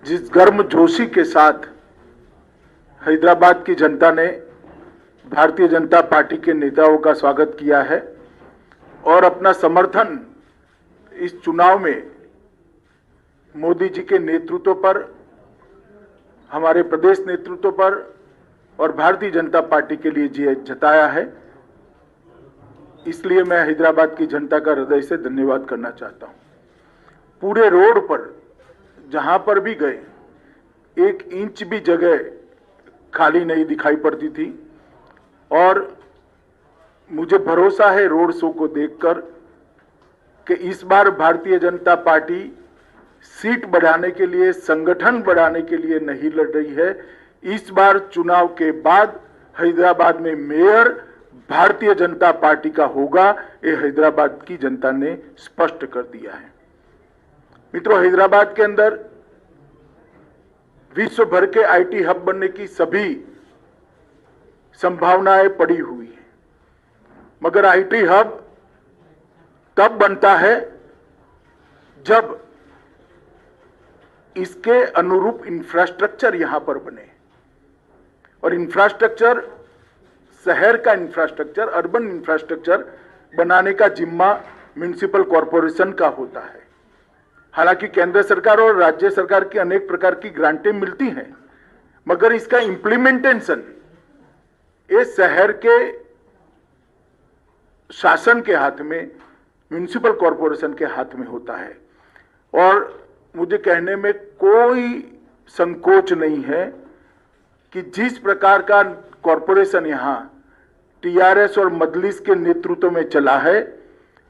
जिस गर्मजोशी के साथ हैदराबाद की जनता ने भारतीय जनता पार्टी के नेताओं का स्वागत किया है और अपना समर्थन इस चुनाव में मोदी जी के नेतृत्व पर, हमारे प्रदेश नेतृत्व पर और भारतीय जनता पार्टी के लिए जताया है, इसलिए मैं हैदराबाद की जनता का हृदय से धन्यवाद करना चाहता हूं। पूरे रोड पर जहां पर भी गए, एक इंच भी जगह खाली नहीं दिखाई पड़ती थी और मुझे भरोसा है रोड शो को देखकर कि इस बार भारतीय जनता पार्टी सीट बढ़ाने के लिए, संगठन बढ़ाने के लिए नहीं लड़ रही है। इस बार चुनाव के बाद हैदराबाद में मेयर भारतीय जनता पार्टी का होगा, ये हैदराबाद की जनता ने स्पष्ट कर दिया है। मित्रों, हैदराबाद के अंदर विश्व भर के आईटी हब बनने की सभी संभावनाएं पड़ी हुई हैं, मगर आईटी हब तब बनता है जब इसके अनुरूप इंफ्रास्ट्रक्चर यहां पर बने, और इंफ्रास्ट्रक्चर, शहर का इंफ्रास्ट्रक्चर, अर्बन इंफ्रास्ट्रक्चर बनाने का जिम्मा म्युनिसिपल कॉरपोरेशन का होता है। हालांकि केंद्र सरकार और राज्य सरकार की अनेक प्रकार की ग्रांटें मिलती हैं, मगर इसका इम्प्लीमेंटेशन ये शहर के शासन के हाथ में, म्युनिसिपल कॉरपोरेशन के हाथ में होता है। और मुझे कहने में कोई संकोच नहीं है कि जिस प्रकार का कॉरपोरेशन यहां टीआरएस और मजलिस के नेतृत्व में चला है,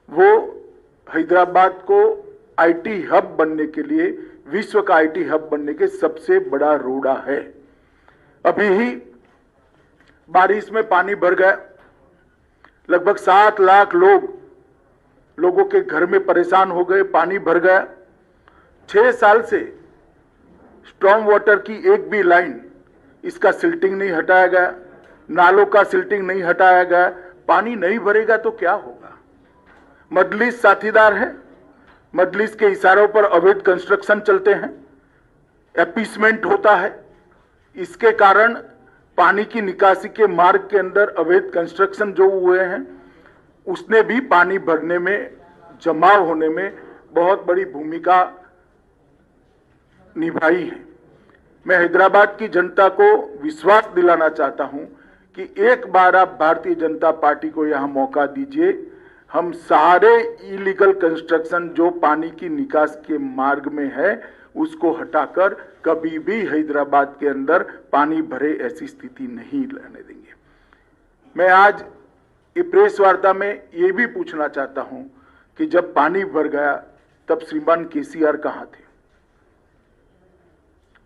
वो हैदराबाद को आईटी हब बनने के लिए, विश्व का आईटी हब बनने के सबसे बड़ा रोड़ा है। अभी ही बारिश में पानी भर गया, लगभग 7 लाख लोगों के घर में परेशान हो गए, पानी भर गया। 6 साल से स्टॉर्म वाटर की एक भी लाइन, इसका सिल्टिंग नहीं हटाया गया, नालों का सिल्टिंग नहीं हटाया गया। पानी नहीं भरेगा तो क्या होगा? मजलिस साथीदार है, मजलिस के इशारों पर अवैध कंस्ट्रक्शन चलते हैं, एपीसमेंट होता है। इसके कारण पानी की निकासी के मार्ग के अंदर अवैध कंस्ट्रक्शन जो हुए हैं, उसने भी पानी भरने में, जमाव होने में बहुत बड़ी भूमिका निभाई है। मैं हैदराबाद की जनता को विश्वास दिलाना चाहता हूं कि एक बार आप भारतीय जनता पार्टी को यहां मौका दीजिए। हम सारे इलीगल कंस्ट्रक्शन जो पानी की निकास के मार्ग में है, उसको हटाकर कभी भी हैदराबाद के अंदर पानी भरे ऐसी स्थिति नहीं रहने देंगे। मैं आज ये प्रेस वार्ता में ये भी पूछना चाहता हूं कि जब पानी भर गया तब श्रीमान केसीआर कहां थे?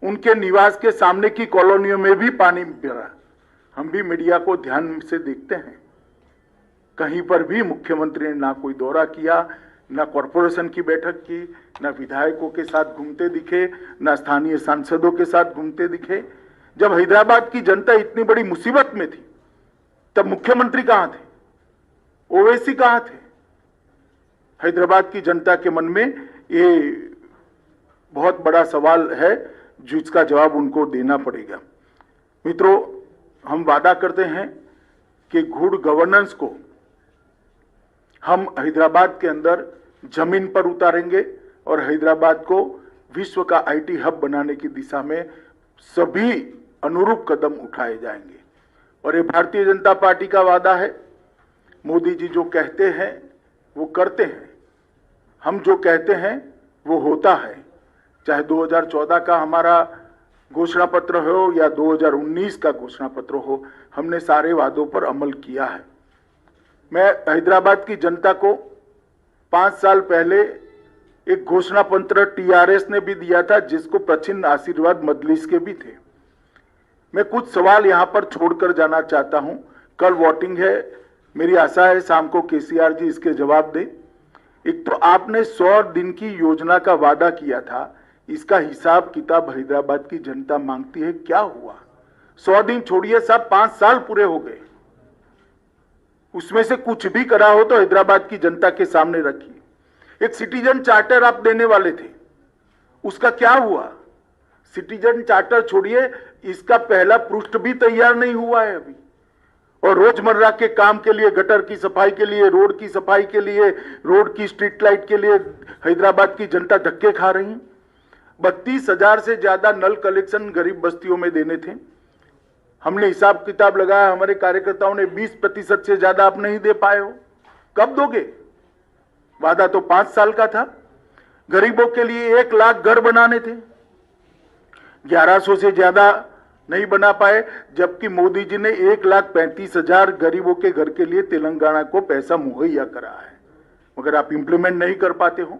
उनके निवास के सामने की कॉलोनियों में भी पानी भरा। हम भी मीडिया को ध्यान से देखते हैं, कहीं पर भी मुख्यमंत्री ने ना कोई दौरा किया, ना कॉरपोरेशन की बैठक की, ना विधायकों के साथ घूमते दिखे, ना स्थानीय सांसदों के साथ घूमते दिखे। जब हैदराबाद की जनता इतनी बड़ी मुसीबत में थी, तब मुख्यमंत्री कहां थे? ओवैसी कहां थे? हैदराबाद की जनता के मन में ये बहुत बड़ा सवाल है, जिसका जवाब उनको देना पड़ेगा। मित्रों, हम वादा करते हैं कि गुड गवर्नेंस को हम हैदराबाद के अंदर जमीन पर उतारेंगे और हैदराबाद को विश्व का आईटी हब बनाने की दिशा में सभी अनुरूप कदम उठाए जाएंगे। और ये भारतीय जनता पार्टी का वादा है। मोदी जी जो कहते हैं वो करते हैं, हम जो कहते हैं वो होता है। चाहे 2014 का हमारा घोषणा पत्र हो या 2019 का घोषणा पत्र हो, हमने सारे वादों पर अमल किया है। मैं हैदराबाद की जनता को 5 साल पहले एक घोषणा पत्र टीआरएस ने भी दिया था, जिसको प्रचिन्ह आशीर्वाद मजलिस के भी थे। मैं कुछ सवाल यहां पर छोड़कर जाना चाहता हूं। कल वोटिंग है, मेरी आशा है शाम को केसीआर जी इसके जवाब दें। एक तो आपने 100 दिन की योजना का वादा किया था, इसका हिसाब किताब हैदराबाद की जनता मांगती है। क्या हुआ? 100 दिन छोड़िए साहब, 5 साल पूरे हो गए। उसमें से कुछ भी करा हो तो हैदराबाद की जनता के सामने रखिए। एक सिटीजन चार्टर आप देने वाले थे, उसका क्या हुआ? सिटीजन चार्टर छोड़िए, इसका पहला पृष्ठ भी तैयार नहीं हुआ है अभी। और रोजमर्रा के काम के लिए, गटर की सफाई के लिए, रोड की सफाई के लिए, रोड की स्ट्रीट लाइट के लिए हैदराबाद की जनता धक्के खा रही है। 32,000 से ज्यादा नल कलेक्शन गरीब बस्तियों में देने थे। हमने हिसाब किताब लगाया, हमारे कार्यकर्ताओं ने 20% से ज्यादा आप नहीं दे पाए हो। कब दोगे? वादा तो 5 साल का था। गरीबों के लिए 1 लाख घर बनाने थे, 1100 से ज्यादा नहीं बना पाए, जबकि मोदी जी ने 1,35,000 गरीबों के घर के लिए तेलंगाना को पैसा मुहैया करा है, मगर आप इंप्लीमेंट नहीं कर पाते हो।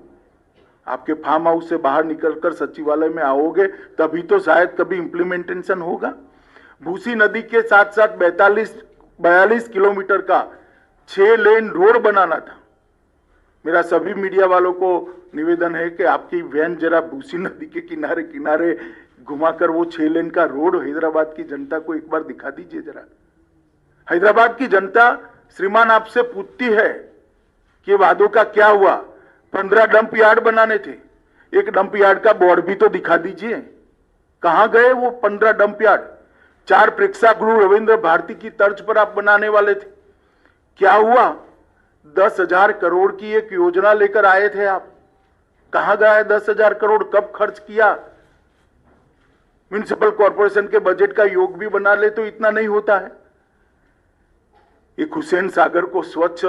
आपके फार्म हाउस से बाहर निकलकर सचिवालय में आओगे तभी तो शायद कभी इंप्लीमेंटेशन होगा। भूसी नदी के साथ साथ 42 किलोमीटर का 6 लेन रोड बनाना था। मेरा सभी मीडिया वालों को निवेदन है कि आपकी वैन जरा भूसी नदी के किनारे किनारे घुमाकर वो 6 लेन का रोड हैदराबाद की जनता को एक बार दिखा दीजिए जरा। हैदराबाद की जनता श्रीमान आपसे पूछती है कि वादों का क्या हुआ। 15 डंप यार्ड बनाने थे, एक डंप यार्ड का बोर्ड भी तो दिखा दीजिए। कहां गए वो 15 डंप यार्ड? 4 प्रेक्षागृह रविंद्र भारती की तर्ज पर आप बनाने वाले थे, क्या हुआ? 10,000 करोड़ की एक योजना लेकर आए थे आप, कहां गया 10,000 करोड़? कब खर्च किया? म्युनिसिपल कॉर्पोरेशन के बजट का योग भी बना ले तो इतना नहीं होता है। एक हुसैन सागर को स्वच्छ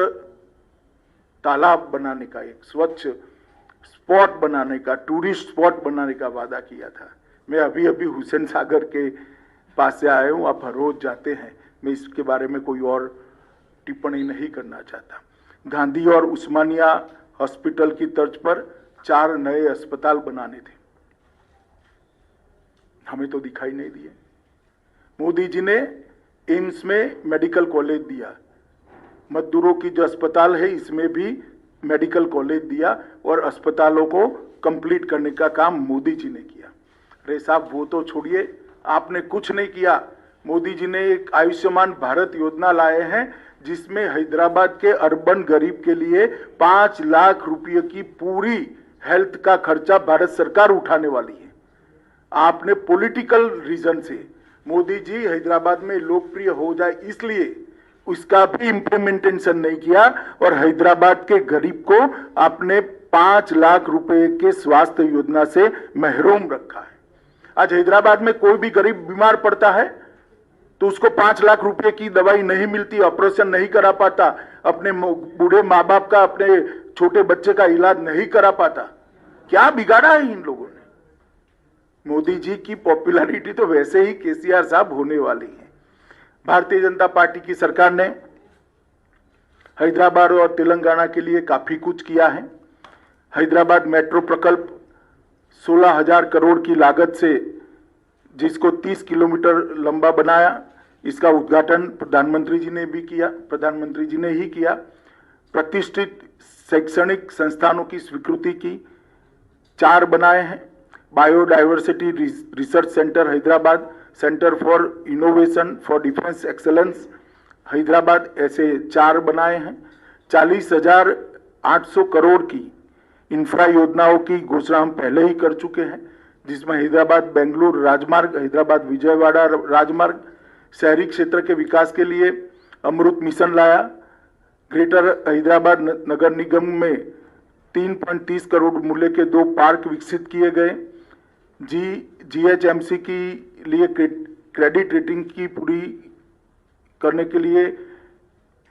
तालाब बनाने का, एक स्वच्छ स्पॉट बनाने का, टूरिस्ट स्पॉट बनाने का वादा किया था। मैं अभी अभी हुसैन सागर के पास से आया हूं, आप हर रोज जाते हैं, मैं इसके बारे में कोई और टिप्पणी नहीं करना चाहता। गांधी और उस्मानिया हॉस्पिटल की तर्ज पर 4 नए अस्पताल बनाने थे, हमें तो दिखाई नहीं दिए। मोदी जी ने एम्स में मेडिकल कॉलेज दिया, मजदूरों की जो अस्पताल है इसमें भी मेडिकल कॉलेज दिया और अस्पतालों को कंप्लीट करने का काम मोदी जी ने किया। अरे साहब वो तो छोड़िए, आपने कुछ नहीं किया। मोदी जी ने एक आयुष्मान भारत योजना लाए हैं जिसमें हैदराबाद के अर्बन गरीब के लिए 5 लाख रुपए की पूरी हेल्थ का खर्चा भारत सरकार उठाने वाली है। आपने पॉलिटिकल रीजन से मोदी जी हैदराबाद में लोकप्रिय हो जाए इसलिए उसका भी इंप्लीमेंटेशन नहीं किया और हैदराबाद के गरीब को आपने 5 लाख रुपए के स्वास्थ्य योजना से महरूम रखा है। आज हैदराबाद में कोई भी गरीब बीमार पड़ता है तो उसको 5 लाख रुपए की दवाई नहीं मिलती, ऑपरेशन नहीं करा पाता, अपने बूढ़े माँ बाप का, अपने छोटे बच्चे का इलाज नहीं करा पाता। क्या बिगाड़ा है इन लोगों ने? मोदी जी की पॉपुलैरिटी तो वैसे ही केसीआर साहब होने वाली है। भारतीय जनता पार्टी की सरकार ने हैदराबाद और तेलंगाना के लिए काफी कुछ किया है। हैदराबाद मेट्रो प्रकल्प 16,000 करोड़ की लागत से जिसको 30 किलोमीटर लंबा बनाया, इसका उद्घाटन प्रधानमंत्री जी ने भी किया, प्रधानमंत्री जी ने ही किया। प्रतिष्ठित शैक्षणिक संस्थानों की स्वीकृति की 4 बनाए हैं। Biodiversity research centre Hyderabad, centre for innovation for defence excellence Hyderabad, ऐसे 4 बनाए हैं। 40,800 करोड़ की इंफ्रा योजनाओं की घोषणा हम पहले ही कर चुके हैं, जिसमें हैदराबाद बेंगलुरु राजमार्ग, हैदराबाद विजयवाड़ा राजमार्ग, शहरी क्षेत्र के विकास के लिए अमृत मिशन लाया। ग्रेटर हैदराबाद नगर निगम में 3.30 करोड़ मूल्य के 2 पार्क विकसित किए गए। जीएचएमसी की लिए क्रेडिट रेटिंग की पूरी करने के लिए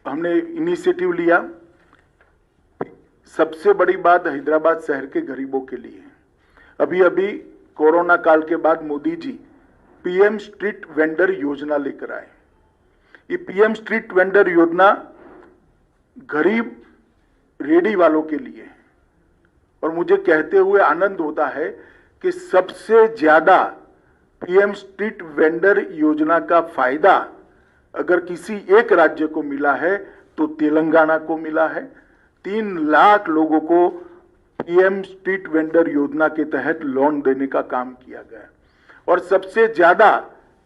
हमने इनिशिएटिव लिया। सबसे बड़ी बात हैदराबाद शहर के गरीबों के लिए, अभी अभी कोरोना काल के बाद Modi ji PM street vendor योजना लेकर आए। ये पीएम स्ट्रीट वेंडर योजना गरीब रेडी वालों के लिए है और मुझे कहते हुए आनंद होता है कि सबसे ज्यादा पीएम स्ट्रीट वेंडर योजना का फायदा अगर किसी एक राज्य को मिला है तो तेलंगाना को मिला है। 3 लाख लोगों को पीएम स्ट्रीट वेंडर योजना के तहत लोन देने का काम किया गया और सबसे ज्यादा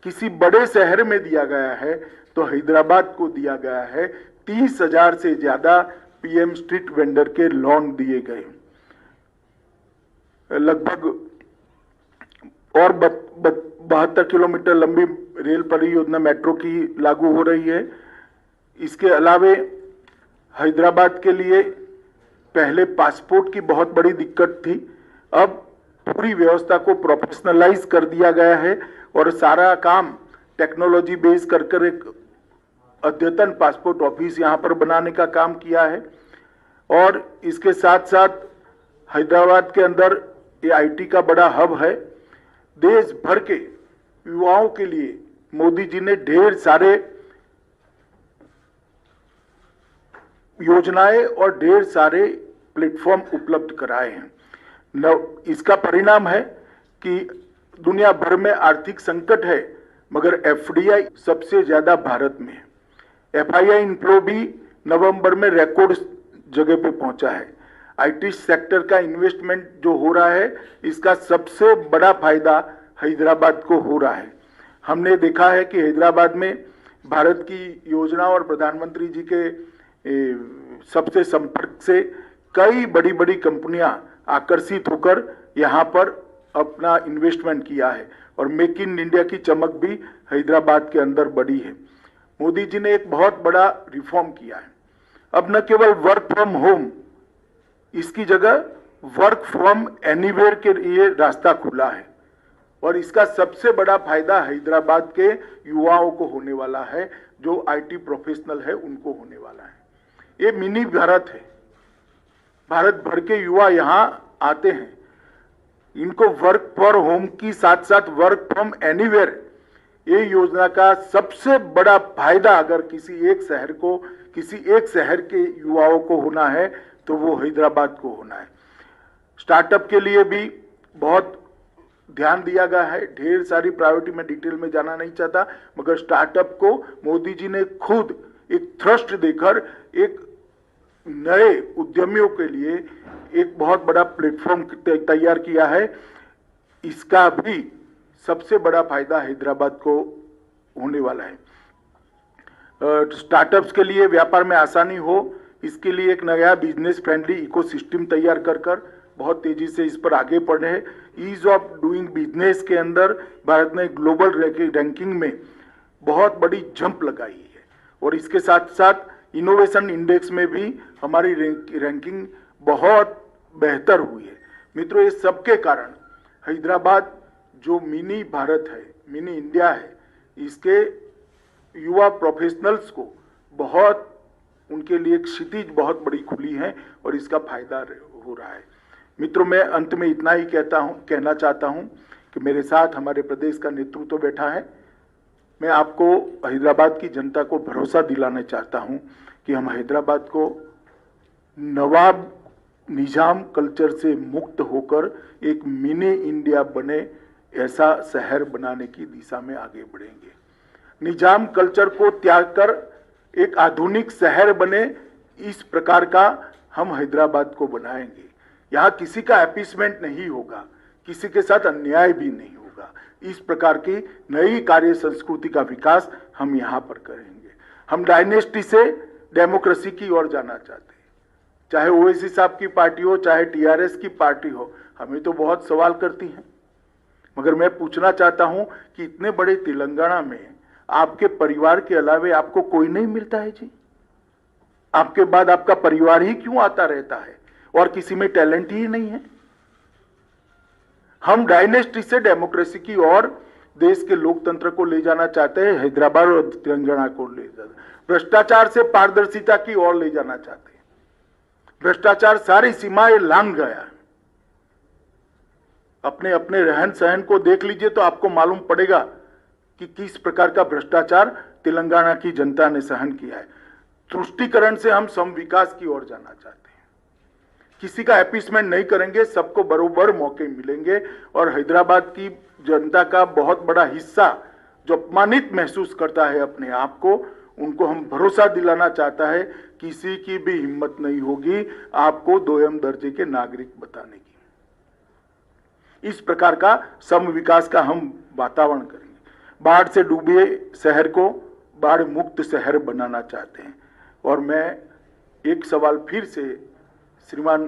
किसी बड़े शहर में दिया गया है तो हैदराबाद को दिया गया है। 30,000 से ज्यादा पीएम स्ट्रीट वेंडर के लोन दिए गए। लगभग और 72 किलोमीटर लंबी रेल परियोजना मेट्रो की लागू हो रही है। इसके अलावे हैदराबाद के लिए पहले पासपोर्ट की बहुत बड़ी दिक्कत थी, अब पूरी व्यवस्था को प्रोफेशनलाइज कर दिया गया है और सारा काम टेक्नोलॉजी बेस कर एक अद्यतन पासपोर्ट ऑफिस यहां पर बनाने का काम किया है। और इसके साथ साथ हैदराबाद के अंदर ये आईटी का बड़ा हब है। देश भर के युवाओं के लिए मोदी जी ने ढेर सारे योजनाएं और ढेर सारे प्लेटफॉर्म उपलब्ध कराए हैं। इसका परिणाम है कि दुनिया भर में आर्थिक संकट है, मगर एफडीआई सबसे ज्यादा भारत में है। एफआईआई इनफ्लो भी नवंबर में रिकॉर्ड जगह पे पहुंचा है। आईटी सेक्टर का इन्वेस्टमेंट जो हो रहा है, इसका सबसे बड़ा फायदा हैदराबाद को हो रहा है। हमने देखा है कि हैदराबाद में भारत की योजना और प्रधानमंत्री जी के सबसे संपर्क से कई बड़ी बड़ी कंपनियां आकर्षित होकर यहां पर अपना इन्वेस्टमेंट किया है और मेक इन इंडिया की चमक भी हैदराबाद के अंदर बढ़ी है। मोदी जी ने एक बहुत बड़ा रिफॉर्म किया है। अब न केवल वर्क फ्रॉम होम, इसकी जगह वर्क फ्रॉम एनीवेयर के लिए रास्ता खुला है और इसका सबसे बड़ा फायदा हैदराबाद के युवाओं को होने वाला है, जो आईटी प्रोफेशनल है उनको होने वाला है। ये मिनी भारत है। भारत भर के युवा यहां आते हैं, इनको वर्क फॉर होम की साथ साथ वर्क फ्रॉम एनीवेयर, ये योजना का सबसे बड़ा फायदा अगर किसी एक शहर के युवाओं को होना है तो वो हैदराबाद को होना है। स्टार्टअप के लिए भी बहुत ध्यान दिया गया है। ढेर सारी प्रायोरिटी में डिटेल में जाना नहीं चाहता, मगर स्टार्टअप को मोदी जी ने खुद एक थ्रस्ट देकर एक नए उद्यमियों के लिए एक बहुत बड़ा प्लेटफॉर्म तैयार किया है। इसका भी सबसे बड़ा फायदा हैदराबाद को होने वाला है। स्टार्टअप्स के लिए व्यापार में आसानी हो, इसके लिए एक नया बिजनेस फ्रेंडली इकोसिस्टम तैयार कर बहुत तेजी से इस पर आगे बढ़े हैं। ईज ऑफ डूइंग बिजनेस के अंदर भारत ने ग्लोबल रैंकिंग में बहुत बड़ी जंप लगाई है और इसके साथ साथ इनोवेशन इंडेक्स में भी हमारी रैंकिंग बहुत बेहतर हुई है। मित्रों, ये सबके कारण हैदराबाद जो मिनी भारत है, मिनी इंडिया है, इसके युवा प्रोफेशनलस को बहुत, उनके लिए एक क्षितिज बहुत बड़ी खुली है और इसका फायदा हो रहा है। मित्रों, मैं अंत में इतना ही कहना चाहता हूं कि मेरे साथ हमारे प्रदेश का नेतृत्व बैठा है। मैं आपको हैदराबाद की जनता को भरोसा दिलाना चाहता हूं कि हम हैदराबाद को नवाब निजाम कल्चर से मुक्त होकर एक मिनी इंडिया बने, ऐसा शहर बनाने की दिशा में आगे बढ़ेंगे। निजाम कल्चर को त्याग कर एक आधुनिक शहर बने, इस प्रकार का हम हैदराबाद को बनाएंगे। यहाँ किसी का अपीसमेंट नहीं होगा, किसी के साथ अन्याय भी नहीं होगा। इस प्रकार की नई कार्य संस्कृति का विकास हम यहाँ पर करेंगे। हम डायनेस्टी से डेमोक्रेसी की ओर जाना चाहते हैं। चाहे ओवैसी साहब की पार्टी हो, चाहे टीआरएस की पार्टी हो, हमें तो बहुत सवाल करती हैं, मगर मैं पूछना चाहता हूं कि इतने बड़े तेलंगाना में आपके परिवार के अलावे आपको कोई नहीं मिलता है जी? आपके बाद आपका परिवार ही क्यों आता रहता है और किसी में टैलेंट ही नहीं है? हम डायनेस्टी से डेमोक्रेसी की ओर देश के लोकतंत्र को ले जाना चाहते हैं, हैदराबाद और तेलंगाना को ले जाना, भ्रष्टाचार से पारदर्शिता की ओर ले जाना चाहते हैं। भ्रष्टाचार सारी सीमाएं लांघ गया। अपने अपने रहन सहन को देख लीजिए तो आपको मालूम पड़ेगा कि किस प्रकार का भ्रष्टाचार तेलंगाना की जनता ने सहन किया है। तुष्टीकरण से हम सम विकास की ओर जाना चाहते हैं। किसी का अपीसमेंट नहीं करेंगे, सबको बरोबर मौके मिलेंगे और हैदराबाद की जनता का बहुत बड़ा हिस्सा जो अपमानित महसूस करता है अपने आप को, उनको हम भरोसा दिलाना चाहता है किसी की भी हिम्मत नहीं होगी आपको दोयम दर्जे के नागरिक बताने की। इस प्रकार का सम विकास का हम वातावरण करेंगे। बाढ़ से डूबे शहर को बाढ़ मुक्त शहर बनाना चाहते हैं। और मैं एक सवाल फिर से श्रीमान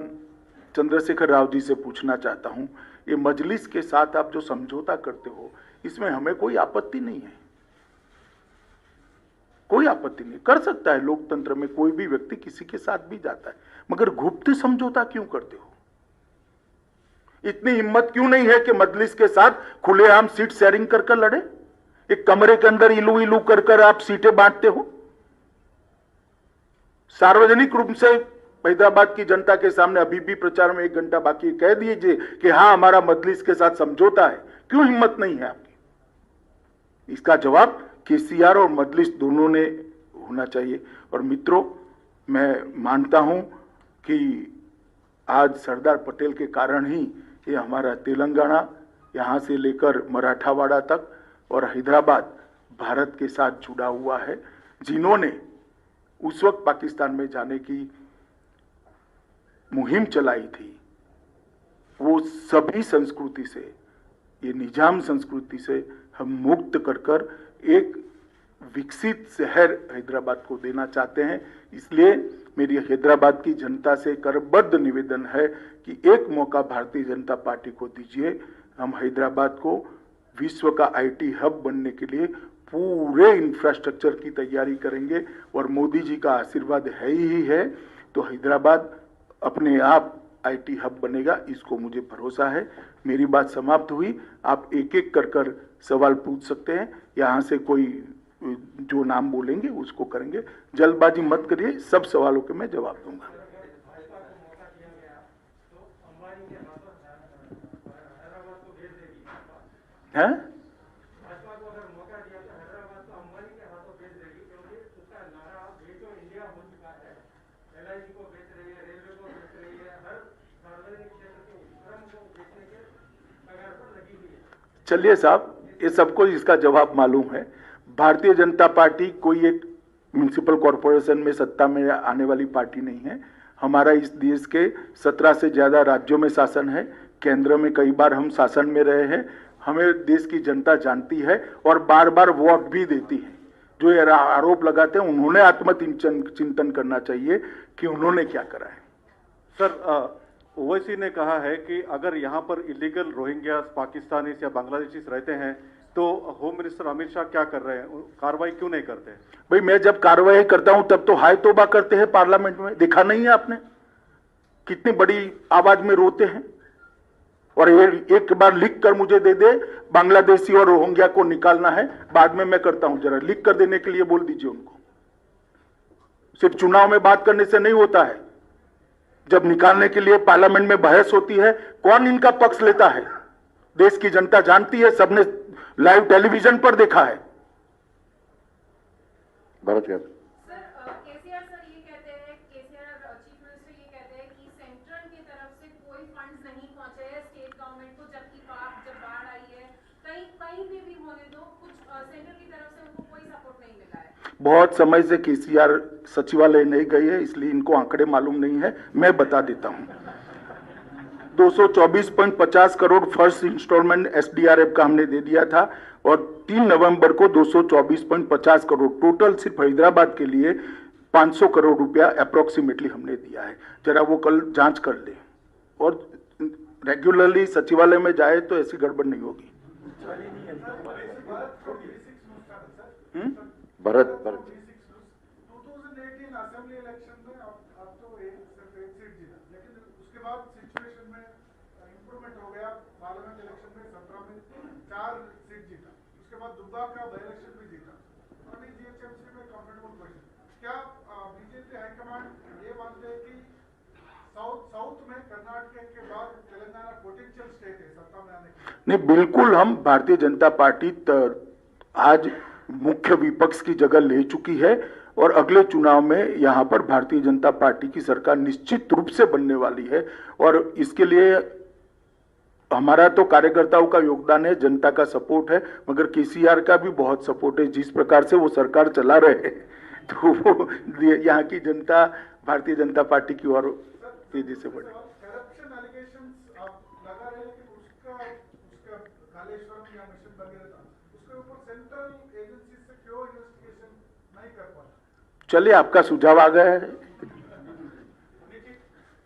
चंद्रशेखर राव जी से पूछना चाहता हूं ये मजलिस के साथ आप जो समझौता करते हो इसमें हमें कोई आपत्ति नहीं है, कोई आपत्ति नहीं। कर सकता है लोकतंत्र में कोई भी व्यक्ति किसी के साथ भी जाता है, मगर गुप्त समझौता क्यों करते हो? इतनी हिम्मत क्यों नहीं है कि मजलिस के साथ खुलेआम सीट शेयरिंग कर कर लड़े? एक कमरे के अंदर इलू इलू कर कर आप सीटें बांटते हो। सार्वजनिक रूप से हैदराबाद की जनता के सामने अभी भी प्रचार में 1 घंटा बाकी कह दीजिए कि हाँ हमारा मजलिस के साथ समझौता है। क्यों हिम्मत नहीं है आपकी? इसका जवाब केसीआर और मजलिस दोनों ने होना चाहिए। और मित्रों, मैं मानता हूं कि आज सरदार पटेल के कारण ही ये हमारा तेलंगाना यहां से लेकर मराठावाड़ा तक और हैदराबाद भारत के साथ जुड़ा हुआ है। जिन्होंने उस वक्त पाकिस्तान में जाने की मुहिम चलाई थी, वो सभी संस्कृति से, ये निजाम संस्कृति से हम मुक्त कर कर एक विकसित शहर हैदराबाद को देना चाहते हैं। इसलिए मेरी हैदराबाद की जनता से करबद्ध निवेदन है कि एक मौका भारतीय जनता पार्टी को दीजिए। हम हैदराबाद को विश्व का आईटी हब बनने के लिए पूरे इंफ्रास्ट्रक्चर की तैयारी करेंगे और मोदी जी का आशीर्वाद है ही है तो हैदराबाद अपने आप आईटी हब बनेगा, इसको मुझे भरोसा है। मेरी बात समाप्त हुई। आप एक एक कर सवाल पूछ सकते हैं। यहाँ से कोई जो नाम बोलेंगे उसको करेंगे। जल्दबाजी मत करिए, सब सवालों के मैं जवाब दूंगा। है? चलिए साहब, ये सबको इसका जवाब मालूम है। भारतीय जनता पार्टी कोई एक म्युनिसिपल कॉरपोरेशन में सत्ता में आने वाली पार्टी नहीं है। हमारा इस देश के 17 से ज्यादा राज्यों में शासन है, केंद्र में कई बार हम शासन में रहे हैं। हमें देश की जनता जानती है और बार बार वोट भी देती है। जो ये आरोप लगाते हैं उन्होंने आत्मचिंतन करना चाहिए कि उन्होंने क्या करा है। सर, ओवैसी ने कहा है कि अगर यहाँ पर इलीगल रोहिंग्या पाकिस्तानीज या बांग्लादेशीज रहते हैं तो होम मिनिस्टर अमित शाह क्या कर रहे हैं, कार्रवाई क्यों नहीं करते? भाई मैं जब कार्रवाई करता हूं तब तो हाय तौबा करते हैं पार्लियामेंट में। देखा नहीं है आपने कितनी बड़ी आवाज में रोते हैं? और एक बार लिख कर मुझे दे दे, बांग्लादेशी और रोहिंग्या को निकालना है, बाद में मैं करता हूं। जरा लिख कर देने के लिए बोल दीजिए उनको। सिर्फ चुनाव में बात करने से नहीं होता है, जब निकालने के लिए पार्लियामेंट में बहस होती है, कौन इनका पक्ष लेता है देश की जनता जानती है, सबने लाइव टेलीविजन पर देखा है। भारत का केसीआर सर ये कहते हैं, केसीआर चीफ मिनिस्टर ये कहते हैं कि सेंट्रल की तरफ से कोई फंड्स नहीं पहुंचे हैं स्टेट गवर्नमेंट को, जबकि जब बाढ़ आई है कहीं भी होने दो, कुछ सेंट्रल की तरफ से उनको कोई सपोर्ट नहीं मिला है। बहुत समय से केसीआर सचिवालय नहीं गई है, इसलिए इनको आंकड़े मालूम नहीं है। मैं बता देता हूं, 224.50 करोड़ फर्स्ट इंस्टॉलमेंट एसडीआरएफ का हमने दे दिया था और 3 नवंबर को 224.50 करोड़ टोटल सिर्फ हैदराबाद के लिए 500 करोड़ रुपया अप्रोक्सीमेटली हमने दिया है। जरा वो कल जांच कर ले और रेगुलरली सचिवालय में जाए तो ऐसी गड़बड़ नहीं होगी। भारत 2018 असेंबली इलेक्शन में आप तो एक सीट जीता, लेकिन उसके बाद सिचुएशन में इंप्रूवमेंट हो गया। पार्लियामेंट इलेक्शन में 17 में 4 सीट जीता, उसके बाद दुब्बा का बाई इलेक्शन भी जीता। अभी जीएचएमसी में कंफर्टेबल क्वेश्चन, क्या बीजेपी हाईकमांड ये मानते हैं कि साउथ में कर्नाटक के बाद तेलंगाना पोटेंशियल स्टेट है सत्ता में आने की? नहीं, बिल्कुल। हम भारतीय जनता पार्टी आज मुख्य विपक्ष की जगह ले चुकी है और अगले चुनाव में यहां पर भारतीय जनता पार्टी की सरकार निश्चित रूप से बनने वाली है। और इसके लिए हमारा तो कार्यकर्ताओं का योगदान है, जनता का सपोर्ट है, मगर केसीआर का भी बहुत सपोर्ट है। जिस प्रकार से वो सरकार चला रहे हैं तो वो यहाँ की जनता भारतीय जनता पार्टी की ओर तेजी से बढ़े। करप्शन एलिगेशंस आप लगा रहे हैं कि उसका कालेश्वरम या मिशन वगैरह था, उसके ऊपर सेंट्रल एजेंसी से क्यों इन्वेस्टिगेशन नहीं कर पाता? चलिए, आपका सुझाव आ गया है।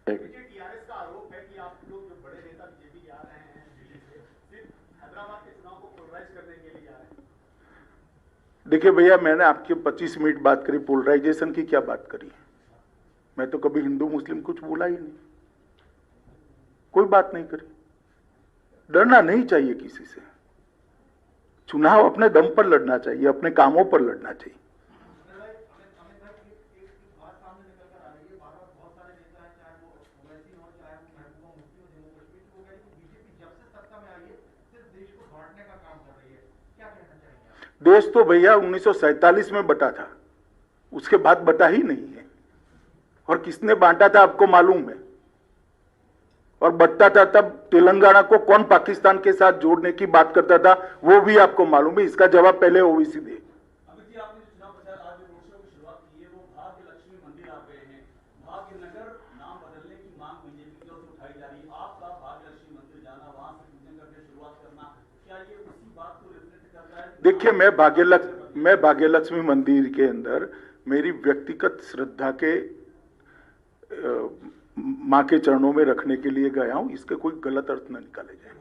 टीआरएस का आरोप है कि आप लोग जो बड़े नेता बीजेपी के आ रहे हैं देखिए भैया, मैंने आपके 25 मिनट बात करी, पोलराइजेशन की क्या बात करी है? मैं तो कभी हिंदू मुस्लिम कुछ बोला ही नहीं, कोई बात नहीं करी। डरना नहीं चाहिए किसी से, चुनाव अपने दम पर लड़ना चाहिए, अपने कामों पर लड़ना चाहिए। देश तो भैया 1947 में बटा था, उसके बाद बटा ही नहीं है। और किसने बांटा था आपको मालूम है? और बटता था तब तेलंगाना को कौन पाकिस्तान के साथ जोड़ने की बात करता था, वो भी आपको मालूम है। इसका जवाब पहले ओवैसी दे। देखिए, मैं भाग्यलक्ष्मी मंदिर के अंदर मेरी व्यक्तिगत श्रद्धा के मां के चरणों में रखने के लिए गया हूं, इसके कोई गलत अर्थ न निकाले जाए।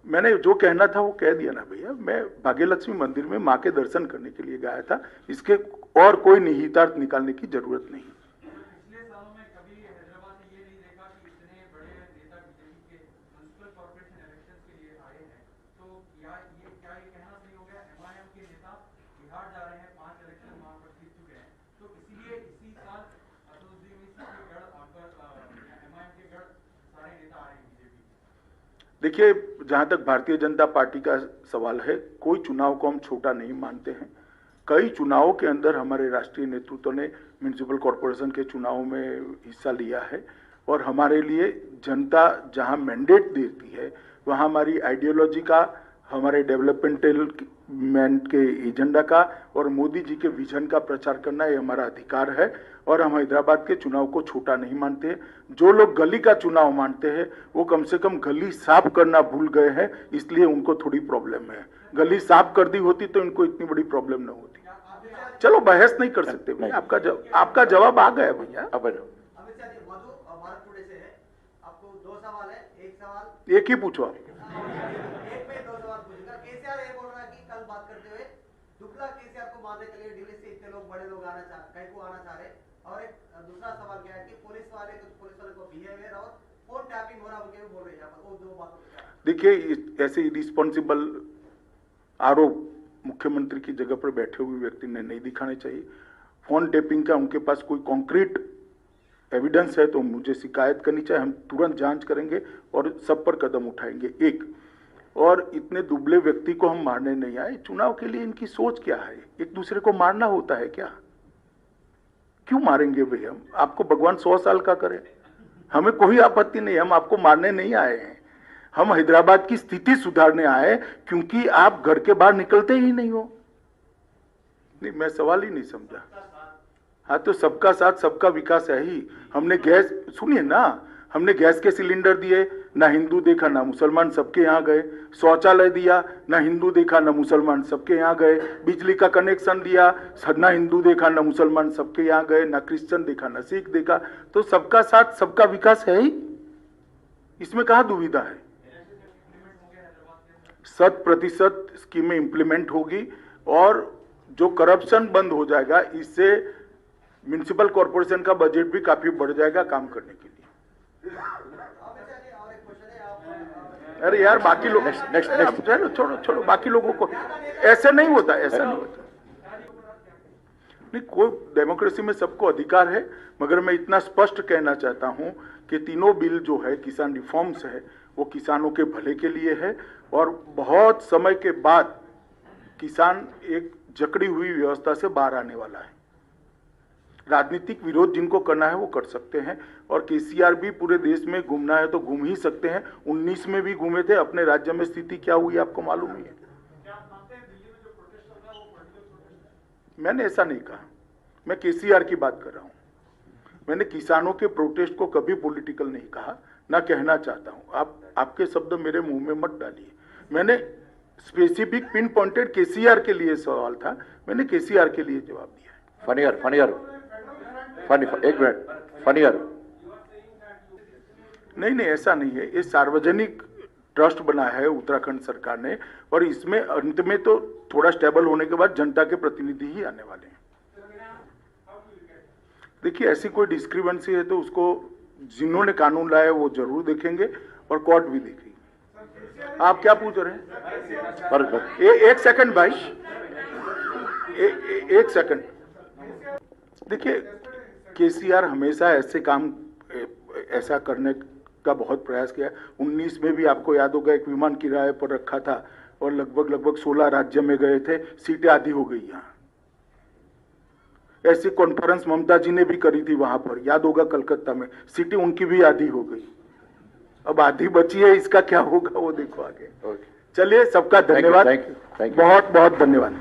मैंने जो कहना था वो कह दिया ना भैया। मैं भाग्यलक्ष्मी मंदिर में मां के दर्शन करने के लिए गया था, इसके और कोई निहितार्थ निकालने की जरूरत नहीं। पिछले सालों में कभी हैदराबाद ने ये नहीं देखा कि इतने बड़े नेता बीजेपी के म्युनिसिपल कॉर्पोरेशन इलेक्शंस के लिए आए हैं, तो क्या ये कहना सही हो गया? एमआईएम के नेता बिहार जा रहे हैं, 5 इलेक्शन वहां पर जीत चुके हैं, तो इसीलिए इसी साल असदुद्दीन ओवैसी के गढ़ आकर एमआईएम के गढ़ सारे नेता आ रहे हैं बीजेपी। देखिए, जहां तक भारतीय जनता पार्टी का सवाल है, कोई चुनाव को हम छोटा नहीं मानते हैं। कई चुनावों के अंदर हमारे राष्ट्रीय नेतृत्व ने म्युनिसिपल कॉर्पोरेशन के चुनाव में हिस्सा लिया है, और हमारे लिए जनता जहां मैंडेट देती है वहां हमारी आइडियोलॉजी का, हमारे डेवलपमेंट के एजेंडा का और मोदी जी के विजन का प्रचार करना ये हमारा अधिकार है। और हम हैदराबाद के चुनाव को छोटा नहीं मानते। जो लोग गली का चुनाव मानते हैं वो कम से कम गली साफ करना भूल गए हैं, इसलिए उनको थोड़ी प्रॉब्लम है। गली साफ कर दी होती तो इनको इतनी बड़ी प्रॉब्लम न होती। चलो बहस नहीं कर सकते भाई, आपका जवाब आ गया भैया। अमित शाह जी, मधु भारत टुडे से है, आपको 2 सवाल है। एक सवाल एक ही पूछो आप। एक में 2 सवाल पूछूंगा। केसीआर ये बोल रहा है कि कल बात करते हुए दुबला केसीआर को मारने के लिए दिल्ली से इतने लोग, बड़े लोग आना चाह रहे। और एक दूसरा सवाल क्या है कि पुलिस वाले को बिहेवियर और फोन टैपिंग हो रहा है, बोल रहे हैं यहाँ पर। वो 2 बातों। देखिए, ऐसे इरिस्पॉन्सिबल आरोप मुख्यमंत्री की जगह पर बैठे हुए व्यक्ति ने नहीं दिखाने चाहिए। फोन टेपिंग का उनके पास कोई कॉन्क्रीट एविडेंस है तो मुझे शिकायत करनी चाहिए, हम तुरंत जांच करेंगे और सब पर कदम उठाएंगे। एक और इतने दुबले व्यक्ति को हम मारने नहीं आए। चुनाव के लिए इनकी सोच क्या है? एक दूसरे को मारना होता है क्या? क्यों मारेंगे भैया? आपको भगवान 100 साल का करे, हमें कोई आपत्ति नहीं। हम आपको मारने नहीं आए हैं, हम हैदराबाद की स्थिति सुधारने आए, क्योंकि आप घर के बाहर निकलते ही नहीं हो। नहीं, मैं सवाल ही नहीं समझा। हाँ, तो सबका साथ सबका विकास है ही। हमने गैस, सुनिए ना, हमने गैस के सिलेंडर दिए, ना हिंदू देखा ना मुसलमान, सबके यहाँ गए। शौचालय दिया, ना हिंदू देखा ना मुसलमान, सबके यहाँ गए। बिजली का कनेक्शन दिया, ना हिंदू देखा ना मुसलमान, सबके यहाँ गए। ना क्रिश्चियन देखा ना सिख देखा। तो सबका साथ सबका विकास है ही, इसमें कहाँ दुविधा है? 100% स्कीमें इंप्लीमेंट होगी और जो करप्शन बंद हो जाएगा, इससे म्युनिसिपल कॉर्पोरेशन का बजट भी काफी बढ़ जाएगा काम करने के लिए। अरे यार, बाकी लोग छोड़ो, बाकी लोगों को ऐसे नहीं होता, ऐसा नहीं होता। नहीं, कोई डेमोक्रेसी में सबको अधिकार है, मगर मैं इतना स्पष्ट कहना चाहता हूं कि तीनों बिल जो है किसान रिफॉर्म्स है, वो किसानों के भले के लिए है। और बहुत समय के बाद किसान एक जकड़ी हुई व्यवस्था से बाहर आने वाला है। राजनीतिक विरोध जिनको करना है वो कर सकते हैं, और केसीआर भी पूरे देश में घूमना है तो घूम ही सकते हैं। 19 में भी घूमे थे, अपने राज्य में स्थिति क्या हुई आपको मालूम ही है। मैंने ऐसा नहीं कहा, मैं केसीआर की बात कर रहा हूं। मैंने किसानों के प्रोटेस्ट को कभी पॉलिटिकल नहीं कहा, ना कहना चाहता हूं। आपके शब्द मेरे मुंह में मत डालिए। मैंने स्पेसिफिक पिन पॉइंटेड केसीआर के लिए सवाल था, मैंने केसीआर के लिए जवाब दिया। फनियर एक मिनट, फनियर नहीं, ऐसा नहीं है। ये सार्वजनिक ट्रस्ट बनाया है उत्तराखंड सरकार ने, और इसमें अंत में तो थोड़ा स्टेबल होने के बाद जनता के प्रतिनिधि ही आने वाले हैं। देखिए, ऐसी कोई डिस्क्रिपेंसी है तो उसको जिन्होंने कानून लाया वो जरूर देखेंगे और कोर्ट भी देखेगी। आप क्या पूछ रहे हैं? एक सेकंड भाई, एक सेकंड। देखिए, केसीआर हमेशा ऐसे काम ऐसा करने का बहुत प्रयास किया। 19 में भी आपको याद होगा एक विमान किराए पर रखा था और लगभग 16 राज्य में गए थे, सीटें आधी हो गई यहाँ। ऐसी कॉन्फ्रेंस ममता जी ने भी करी थी वहां पर, याद होगा कलकत्ता में, सीटें उनकी भी आधी हो गई। अब आधी बची है, इसका क्या होगा वो देखो आगे। चलिए, सबका धन्यवाद, बहुत बहुत धन्यवाद।